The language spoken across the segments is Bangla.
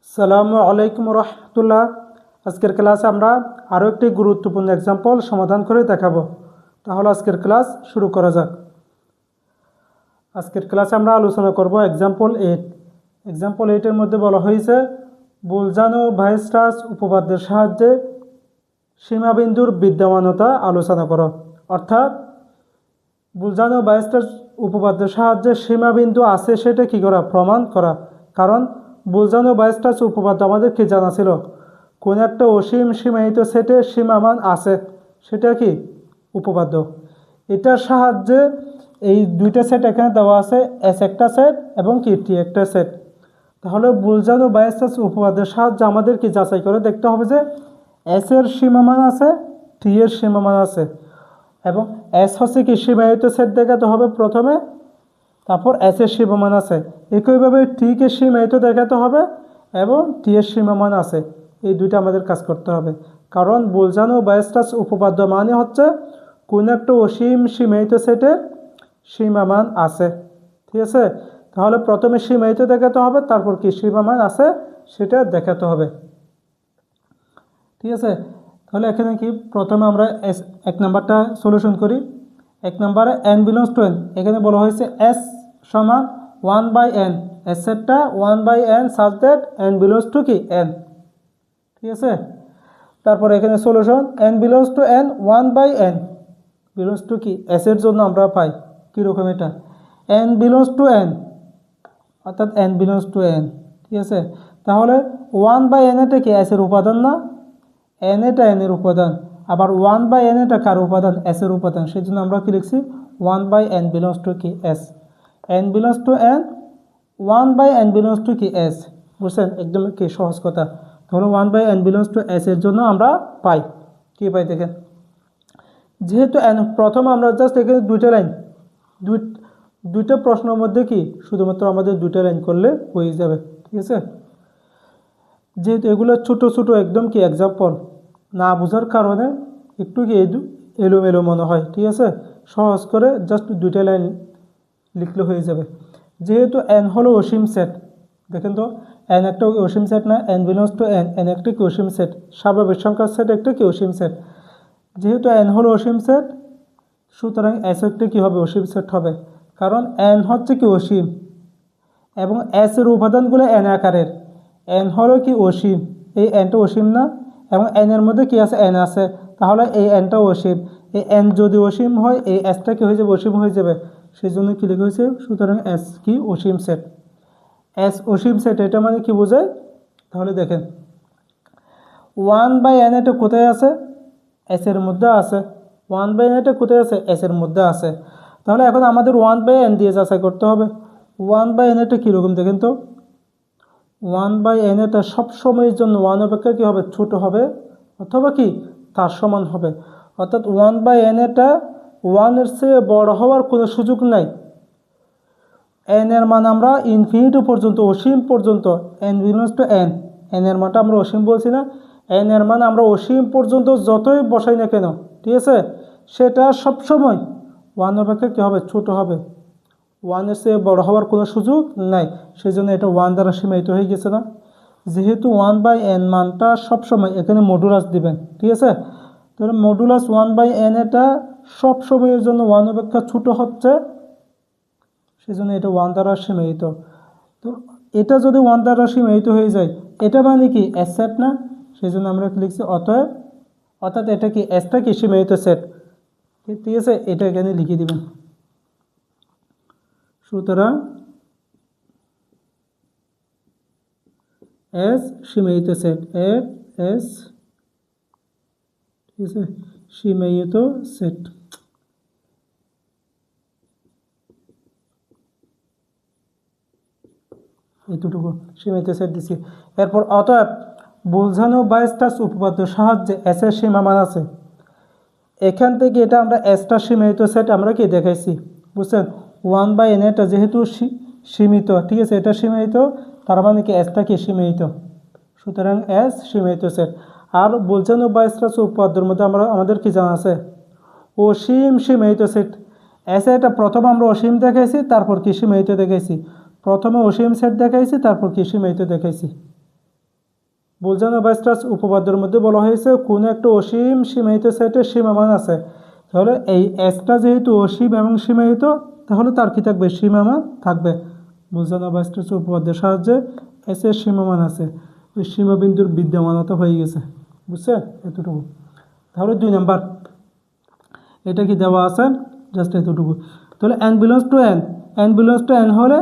আসসালামু আলাইকুম রহমতুল্লাহ। আজকের ক্লাসে আমরা আরও একটি গুরুত্বপূর্ণ এক্সাম্পল সমাধান করে দেখাবো। তাহলে আজকের ক্লাস শুরু করা যাক। আজকের ক্লাসে আমরা আলোচনা করব এক্সাম্পল 8। এক্সাম্পল 8-এর মধ্যে বলা হয়েছে বুলজানো ভাইস্টাস উপপাদ্যের সাহায্যে সীমাবিন্দুর বিদ্যমানতা আলোচনা করো। অর্থাৎ বুলজানো ভাইস্টাস উপপাদ্যের সাহায্যে সীমাবিন্দু আছে সেটা কী করা, প্রমাণ করা। কারণ বুলজানো ভাইস্টাস উপপাদ্য আমাদের কি জানা ছিল, কোন একটা অসীম সীমায়িত সেটে সীমামান আছে, সেটা কি উপপাদ্য। এটার সাহায্যে এই দুইটা সেট এখানে দেওয়া আছে, এস একটা সেট এবং কি টি একটা সেট। তাহলে বুলজানো ভাইস্টাস উপপাদ্যের সাহায্যে আমাদের কি যাচাই করে দেখতে হবে যে এস এর সীমামান আছে, টি এর সীমামান আছে, এবং এস হচ্ছে কি সীমায়িত সেট দেখাতে হবে প্রথমে, তারপর এস এর সীমামান আছে। একইভাবে টিকে সীমায়িত দেখাতে হবে এবং টি এর সীমামান আছে। এই দুইটা আমাদের কাজ করতে হবে। কারণ বুলজানো ভাইস্টাস উপপাদ্য মানে হচ্ছে কোন একটা অসীম সীমায়িত সেটের সীমামান আছে। ঠিক আছে, তাহলে প্রথমে সীমায়িত দেখাতে হবে, তারপর কি সীমামান আছে সেটা দেখাতে হবে। ঠিক আছে, তাহলে এখানে কি প্রথমে আমরা এক নাম্বারটা সলিউশন করি। এক নম্বরে এন বিলংস টু এন, এখানে বলা হয়েছে এস সমান 1/n, এস সেটটা 1/n such that N belongs to কি এন। ঠিক আছে, তারপর এখানে solution N belongs to N 1/n belongs to কি এস এর জন্য আমরা পাই কীরকম, এটা এন বিলংস টু এন অর্থাৎ এন বিলংস টু এন। ঠিক আছে, তাহলে 1/n এটা কি এস এর উপাদান না, এন এটা এন এর উপাদান, আবার 1/n এটা কার উপাদান, এস এর উপাদান। সেই জন্য আমরা কি লিখছি 1/n বিলংস টু কি S, N belongs to N 1/n belongs to কি এস। বুঝছেন, একদম কি সহজ কথা। তাহলে 1/n বিলংস টু এস এর জন্য আমরা পাই কি পাই দেখেন, যেহেতু এন প্রথম আমরা জাস্ট এখানে দুইটা লাইন, দুইটা প্রশ্নের মধ্যে কি শুধুমাত্র আমাদের দুইটা লাইন করলে হয়ে যাবে। ঠিক আছে, যেহেতু এগুলো ছোট ছোট একদম কি এক্সাম্পল, না বোঝার কারণে একটু কি এলোমেলো মনে হয়। ঠিক আছে, সহজ করে জাস্ট দুইটা লাইন লিখলে হয়ে যাবে। যেহেতু এন হলো অসীম সেট, দেখেন তো এন একটা অসীম সেট না, N belongs to N, N একটা কি অসীম সেট, স্বাভাবিক সংখ্যার সেট একটা কি অসীম সেট। যেহেতু এন হলো অসীম সেট, সুতরাং এস একটা কি হবে, অসীম সেট হবে। কারণ এন হচ্ছে কি অসীম এবং এস এর উপাদানগুলো এন আকারের। এন হলো কি অসীম, এই এনটা অসীম না, এবং এন এর মধ্যে কি আছে, এন আছে, তাহলে এই এনটা অসীম। এই এন যদি অসীম হয়, এই এসটা কি হয়ে যাবে, অসীম হয়ে যাবে। সেই জন্য কি লেখা হয়েছে, সুতরাং এস কি অসীম সেট। এস অসীম সেট এটা মানে কি বোঝায়, তাহলে দেখেন 1/n এটা কোথায় আছে, এস এর মধ্যে আছে। 1/n এটা কোথায় আছে, এস এর মধ্যে আছে। তাহলে এখন আমাদের 1/n দিয়ে যাচাই করতে হবে। 1/n এটা কীরকম দেখেন তো, 1/n এটা সবসময়ের জন্য 1 অপেক্ষা কী হবে, ছোট হবে অথবা কি তার সমান হবে। অর্থাৎ 1/n এটা 1 এর চেয়ে বড় হওয়ার কোনো সুযোগ নাই। এন এর মান আমরা ইনফিনিটি পর্যন্ত, অসীম পর্যন্ত, N belongs to N, N এর মানটা আমরা অসীম বলছি না, এন এর মান আমরা অসীম পর্যন্ত যতই বসাই না কেন, ঠিক আছে, সেটা সবসময় 1 অপেক্ষা কী হবে, ছোট হবে। 1 এর চেয়ে বড় হওয়ার কোনো সুযোগ নাই। সেই জন্য এটা 1 দ্বারা সীমায়িত হয়ে গেছে না। যেহেতু 1/n মানটা সবসময় এখানে মডুলাস দিবেন। ঠিক আছে, তাহলে মডুলাস 1/n এটা সবসময়ের জন্য 1 অপেক্ষা ছোট হচ্ছে, সেই জন্য এটা 1 দ্বারা সীমায়িত। তো এটা যদি 1 দ্বারা সীমায়িত হয়ে যায়, এটা মানে কি এস সেট না, সেই জন্য আমরা লিখছি অতএব, অর্থাৎ এটা কি এসটা কি সীমায়িত সেট। ঠিক আছে, এটা এখানে লিখে দিবেন। সুতরাং এস সীমায়িত সেট, এস ঠিক আছে সীমায়িত সেট। এতটুকু সীমায়িত সেট দিচ্ছি। এরপর অতএব বুলজানো ভাইস্টাস উপপাদ্যের সাহায্যে এস এর সীমামান আছে। এখান থেকে এটা আমরা এসটা সীমায়িত সেট আমরা কি দেখাইছি, বুঝছেন। 1/n এটা যেহেতু সীমিত, ঠিক আছে, এটা সীমায়িত, তার মানে কি এসটা কি সীমায়িত, সুতরাং এস সীমায়িত সেট। আর বুলজানো ভাইস্টাস উপপাদ্যের মধ্যে আমাদের কি জানা আছে, অসীম সীমায়িত সেট। এস এটা প্রথম আমরা অসীম দেখাইছি, তারপর কি সীমায়িত দেখাইছি। প্রথমে অসীম সেট দেখাইছি, তারপর কি সীমায়িত দেখাইছি। বুলজানো বাইস্টাস উপপাদ্যের মধ্যে বলা হয়েছে কোনো একটা অসীম সীমাহিত সেটের সীমামান আছে। তাহলে এই এসটা যেহেতু অসীম এবং সীমাহিত, তাহলে তার কি থাকবে? সীমামান থাকবে। বুলজানো বাইস্টাস উপপাদ্যের সাহায্যে এস এর সীমামান আছে, ওই সীমাবিন্দুর বিদ্যমানতা হয়ে গেছে। বুঝছে? এতটুকু। তাহলে 2 নাম্বার, এটা কি দেওয়া আছে? জাস্ট এতটুকু। তাহলে n belongs to n, n belongs to n হলে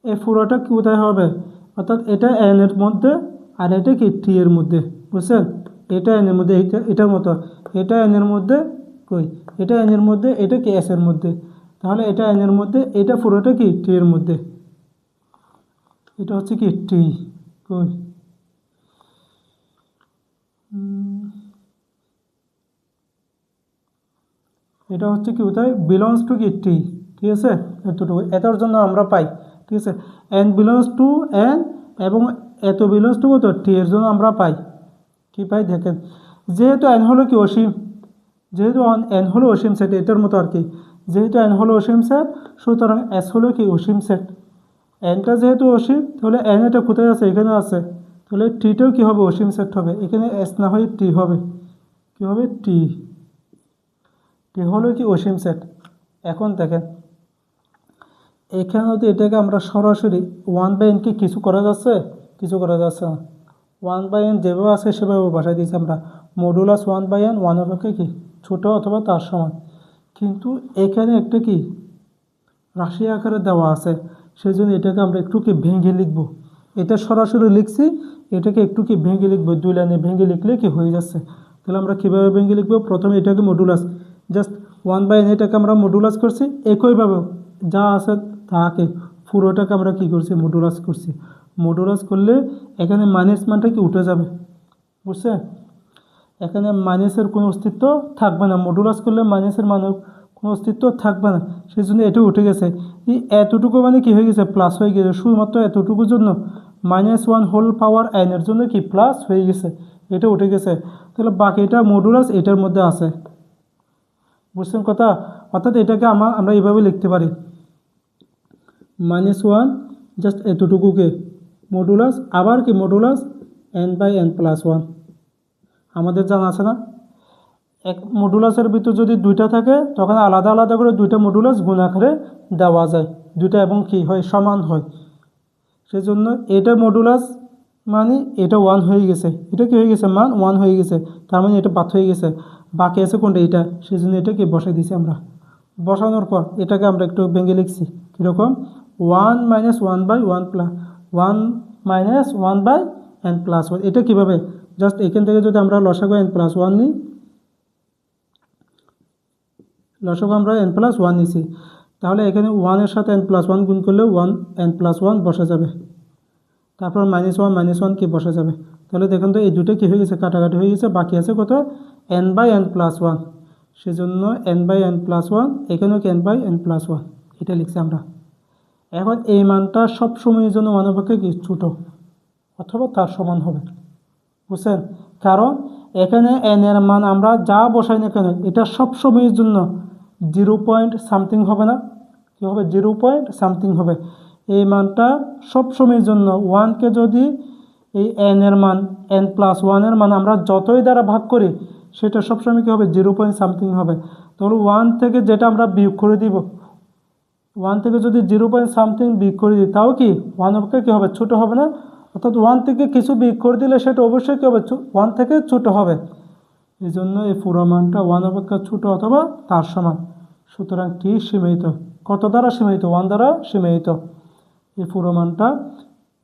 এই পুরোটা কোথায় হবে? অর্থাৎ এটা n এর মধ্যে আর এটা কি t এর মধ্যে। বুঝছেন? এটা n এর মধ্যে, এটার মতো এটা n এর মধ্যে, কই এটা n এর মধ্যে, এটা কি s এর মধ্যে। তাহলে এটা n এর মধ্যে, এটা পুরোটা কি t এর মধ্যে। এটা হচ্ছে কি t, কই এটা হচ্ছে কি কোথায়? বিলংস টু কি টি। ঠিক আছে? এতটুকু, এটার জন্য আমরা পাই। ঠিক আছে? n বিলংস টু n এবং এত বিলংস টু কত? টি এর জন্য আমরা পাই কি পাই দেখেন, যেহেতু n হলো কি অসীম, যেহেতু n হলো অসীম সেট, এটার মতো আর কি, যেহেতু n হলো অসীম সেট, সুতরাং s হলো কি অসীম সেট। nটা যেহেতু অসীম, তাহলে n এটা কোথায় আছে? এখানে আছে। তাহলে টিটাও কি হবে? অসীম সেট হবে। এখানে s না হয়ে টি হবে। কি হবে? টি। টি হলো কি অসীম সেট। এখন দেখেন এখানে তো এটাকে আমরা সরাসরি 1/n কে কিছু করা যাচ্ছে? কিছু করা যাচ্ছে না। 1/n যেভাবে আছে সেভাবে বসাই দিয়েছি আমরা। মডুলাস 1/n 1 অপেক্ষা কি ছোট অথবা তার সমান। কিন্তু এখানে একটা কি রাশি আকারে দেওয়া আছে, সেই জন্য এটাকে আমরা একটু কি ভেঙে লিখব। এটা সরাসরি লিখছি, এটাকে একটু কি ভেঙে লিখবো। 2 লাইনে ভেঙে লিখলে কি হয়ে যাচ্ছে। তাহলে আমরা কীভাবে ভেঙে লিখবো? প্রথমে এটাকে মডুলাস, জাস্ট 1/n এটাকে আমরা মডুলাস করছি। একইভাবে যা আছে তাকে পুরোটাকে আমরা কি করছি? মডুলাস করছি। মডুলাস করলে এখানে মাইনাস মানটা কি উঠে যাবে। বুঝছে? এখানে মাইনাসের কোনো অস্তিত্ব থাকবে না। মডুলাস করলে মাইনাসের মানের কোনো অস্তিত্ব থাকবে না, সেই জন্য এটা উঠে গেছে। এই এতটুকু মানে কি হয়ে গেছে? প্লাস হয়ে গেছে। শুধুমাত্র এতটুকুর জন্য -1 হোল পাওয়ার n এর জন্য কি প্লাস হয়ে গেছে, এটা উঠে গেছে। তাহলে বাকিটা মডুলাস এটার মধ্যে আছে। বুঝছেন কথা? অর্থাৎ এটাকে আমরা এইভাবে লিখতে পারি, -1 জাস্ট এতটুকুকে মডুলাস, আবার কি মডুলাস n/n+1। আমাদের জানা আছে না, এক মডুলাসের ভিতর যদি 2টা থাকে তখন আলাদা আলাদা করে 2টা মডুলাস গুণ আকারে দেওয়া যায়। 2টা এবং কি হয়? সমান হয়। সেজন্য এটা মডুলাস মানে এটা 1 হয়ে গেছে। এটা কি হয়ে গেছে? মান 1 হয়ে গেছে। তার মানে এটা বাদ হয়ে গেছে। বাকি আছে কোনটা? এটা। সেজন্য এটাকে বসাই দিয়েছি আমরা। বসানোর পর এটাকে আমরা একটু ভেঙে লিখছি কীরকম? 1 - 1/n+1। এটা কীভাবে? জাস্ট এখান থেকে যদি আমরা লসাগু n+1 নিই, লসাগু আমরা n+1 নিছি, তাহলে এখানে 1 এর সাথে n+1 গুণ করলে n+1 বসা যাবে। তারপর -1 কি বসা যাবে। তাহলে দেখুন তো এই দুটো কী হয়ে গেছে? কাটাকাটি হয়ে গেছে। বাকি আছে কত? n/n+1। সেজন্য n/n+1, এখানেও কি n/n+1, এটা লিখছি আমরা। এখন এই মানটা সব সময়ের জন্য 1 অপেক্ষা কি ছোট অথবা তার সমান হবে। বুঝছেন? কারণ এখানে n এর মান আমরা যা বসাই না কেন, এটা সব সময়ের জন্য 0 হবে না? কী হবে? 0 হবে। এই মানটা সব সময়ের জন্য 1কে যদি এই n এর মান n+1 এর মান আমরা যতই দ্বারা ভাগ করি, সেটা সবসময় কী হবে? 0 হবে। তাহলে 1 থেকে যেটা আমরা বিয়োগ করে দিব, 1 থেকে যদি 0 বিয়োগ করে দিই, তাও কি 1 অপেক্ষা কী হবে? ছোটো হবে না? অর্থাৎ 1 থেকে কিছু বিয়োগ করে দিলে সেটা অবশ্যই কী হবে? 1 থেকে ছোটো হবে। এই জন্য এই পুরো মানটা 1 অপেক্ষা ছোটো অথবা তার সমান। সুতরাং টি সীমিত। কত দ্বারা সীমিত? 1 দ্বারা সীমিত। এই পুরো মানটা,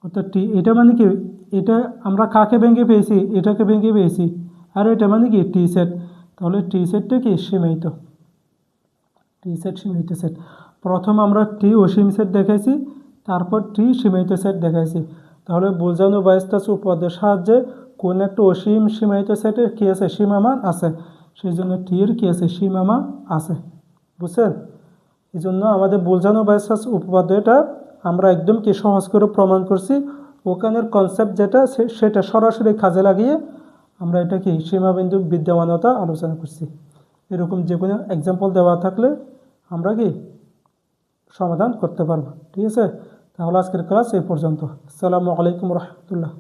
অর্থাৎ টি, এটা মানে কি? এটা আমরা কাকে ভেঙে পেয়েছি? এটাকে ভেঙে পেয়েছি। আর এটা মানে কি? টি সেট। তাহলে টি সেটটা কি? সীমিত। টি সেট সীমিত সেট। প্রথম আমরা টি অসীম সেট দেখাইছি, তারপর টি সীমিত সেট দেখাইছি। তাহলে বুলজানো বাইস্টাস উপপাদ্যের সাহায্যে কোন একটা অসীম সীমাহিত সেটের কী আছে? সীমামান আছে। সেই জন্য টি এর কী আছে? সীমামান আছে। বুঝছেন? এই জন্য আমাদের বুলজানো বাইস্টাস উপপাদ্যটা আমরা একদম কি সহজ করে প্রমাণ করছি। ওখানের কনসেপ্ট যেটা সেটা সরাসরি কাজে লাগিয়ে আমরা এটা কি সীমাবিন্দু বিদ্যমানতা আলোচনা করছি। এরকম যে কোনো এক্সাম্পল দেওয়া থাকলে আমরা কি সমাধান করতে পারবো। ঠিক আছে? তাহলে আজকের ক্লাস এই পর্যন্ত। আসসালামু আলাইকুম রহমতুল্লাহ।